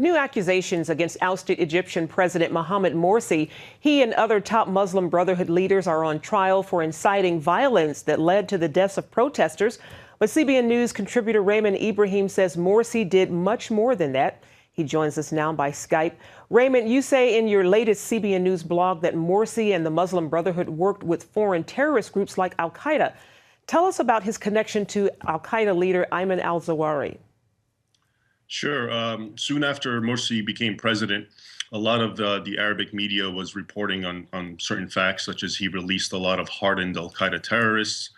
New accusations against ousted Egyptian President Mohamed Morsi. He and other top Muslim Brotherhood leaders are on trial for inciting violence that led to the deaths of protesters. But CBN News contributor Raymond Ibrahim says Morsi did much more than that. He joins us now by Skype. Raymond, you say in your latest CBN News blog that Morsi and the Muslim Brotherhood worked with foreign terrorist groups like Al-Qaeda. Tell us about his connection to Al-Qaeda leader Ayman al-Zawahiri. Sure. Soon after Morsi became president, a lot of the Arabic media was reporting on certain facts, such as he released a lot of hardened Al-Qaeda terrorists.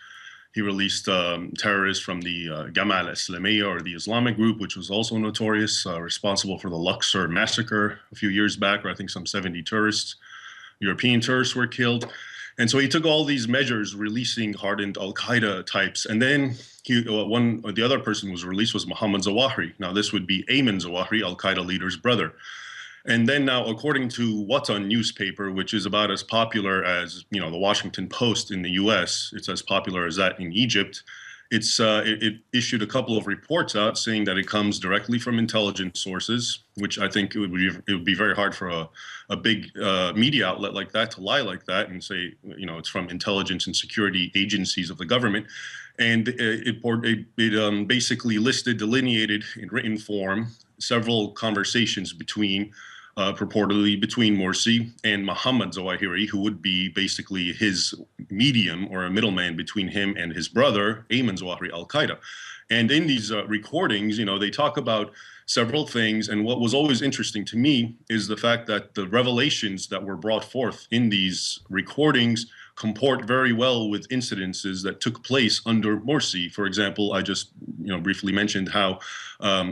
He released terrorists from the Jama'a al-Islamiyya, or the Islamic group, which was also notorious, responsible for the Luxor massacre a few years back, where I think some 70 European tourists were killed. And so he took all these measures, releasing hardened Al-Qaeda types. And then the other person who was released was Mohamed Zawahiri. Now, this would be Ayman Zawahiri, Al-Qaeda leader's brother. And then now, according to Watan newspaper, which is about as popular as, the Washington Post in the U.S., it's as popular as that in Egypt. It issued a couple of reports out saying that it comes directly from intelligence sources, which I think it would be very hard for a big media outlet like that to lie like that and say, it's from intelligence and security agencies of the government. And it basically delineated in written form several conversations purportedly between Morsi and Mohamed Zawahiri, who would be basically his medium or a middleman between him and his brother, Ayman Zawahiri, Al-Qaeda. And in these recordings, they talk about several things. And what was always interesting to me is the fact that the revelations that were brought forth in these recordings comport very well with incidences that took place under Morsi. For example, I just briefly mentioned how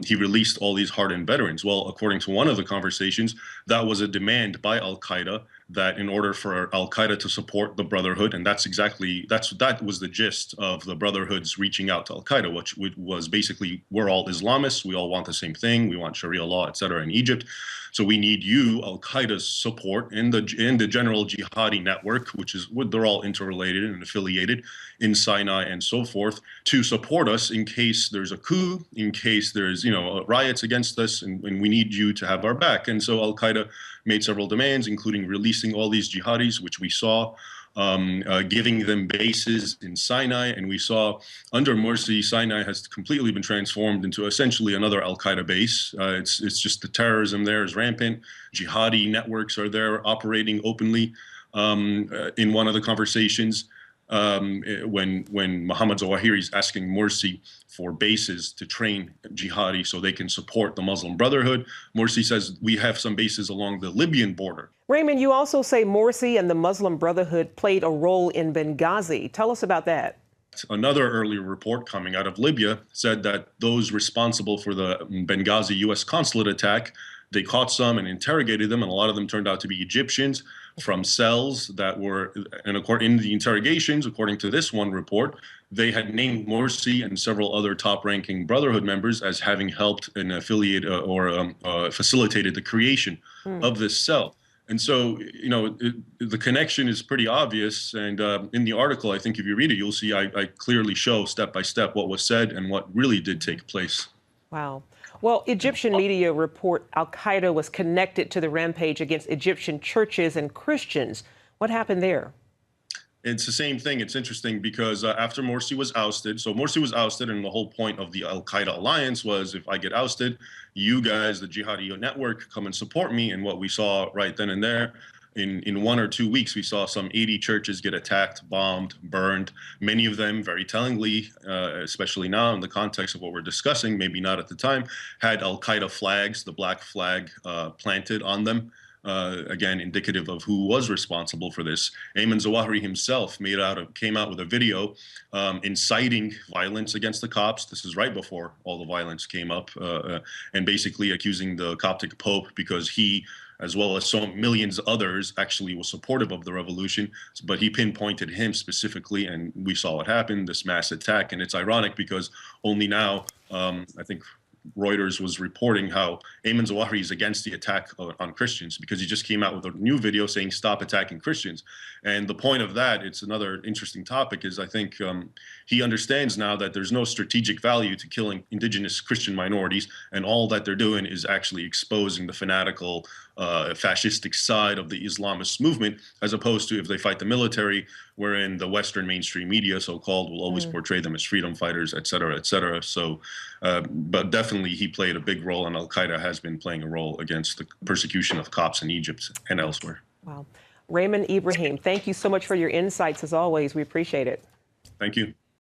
he released all these hardened veterans. Well, according to one of the conversations, that was a demand by Al-Qaeda that in order for Al-Qaeda to support the Brotherhood, and that was the gist of the Brotherhood's reaching out to Al-Qaeda, which was basically, we're all Islamists, we all want the same thing, we want Sharia law, etc. in Egypt. So we need you, Al-Qaeda's support in the general jihadi network, they're all interrelated and affiliated in Sinai and so forth, to support us in case there's a coup, in case there's riots against us, and we need you to have our back. And so Al-Qaeda made several demands, including releasing all these jihadis, which we saw, giving them bases in Sinai. And we saw under Morsi, Sinai has completely been transformed into essentially another Al-Qaeda base. It's just the terrorism there is rampant. Jihadi networks are there operating openly. In one of the conversations, when Mohamed Zawahiri is asking Morsi for bases to train jihadi so they can support the Muslim Brotherhood, Morsi says, we have some bases along the Libyan border. Raymond, you also say Morsi and the Muslim Brotherhood played a role in Benghazi. Tell us about that. Another earlier report coming out of Libya said that those responsible for the Benghazi U.S. consulate attack, they caught some and interrogated them, and a lot of them turned out to be Egyptians from cells that were, and in the interrogations, according to this one report, they had named Morsi and several other top-ranking Brotherhood members as having helped and facilitated the creation of this cell. And so, the connection is pretty obvious. And in the article, I think if you read it, you'll see I clearly show step by step what was said and what really did take place. Wow. Well, Egyptian media report Al-Qaeda was connected to the rampage against Egyptian churches and Christians. What happened there? It's the same thing. It's interesting because after Morsi was ousted, and the whole point of the Al-Qaeda alliance was, if I get ousted, you guys, the Jihadi network, come and support me. And what we saw right then and there, in 1 or 2 weeks, we saw some 80 churches get attacked, bombed, burned. Many of them, very tellingly, especially now in the context of what we're discussing, maybe not at the time, had Al-Qaeda flags, the black flag, planted on them. Again, indicative of who was responsible for this. Ayman Zawahiri himself came out with a video inciting violence against the cops. This is right before all the violence came up, and basically accusing the Coptic Pope, because he, as well as so millions others, actually was supportive of the revolution, but he pinpointed him specifically, and we saw what happened, this mass attack. And it's ironic because only now, I think Reuters was reporting how Ayman Zawahiri is against the attack on Christians because he just came out with a new video saying stop attacking Christians. And the point of that, it's another interesting topic, is I think he understands now that there's no strategic value to killing indigenous Christian minorities, and all that they're doing is actually exposing the fanatical fascistic side of the Islamist movement, as opposed to if they fight the military, wherein the Western mainstream media, so-called, will always portray them as freedom fighters, et cetera, et cetera. So, but definitely he played a big role, and Al-Qaeda has been playing a role against the persecution of Copts in Egypt and elsewhere. Wow. Raymond, Ibrahim, thank you so much for your insights as always. We appreciate it. Thank you.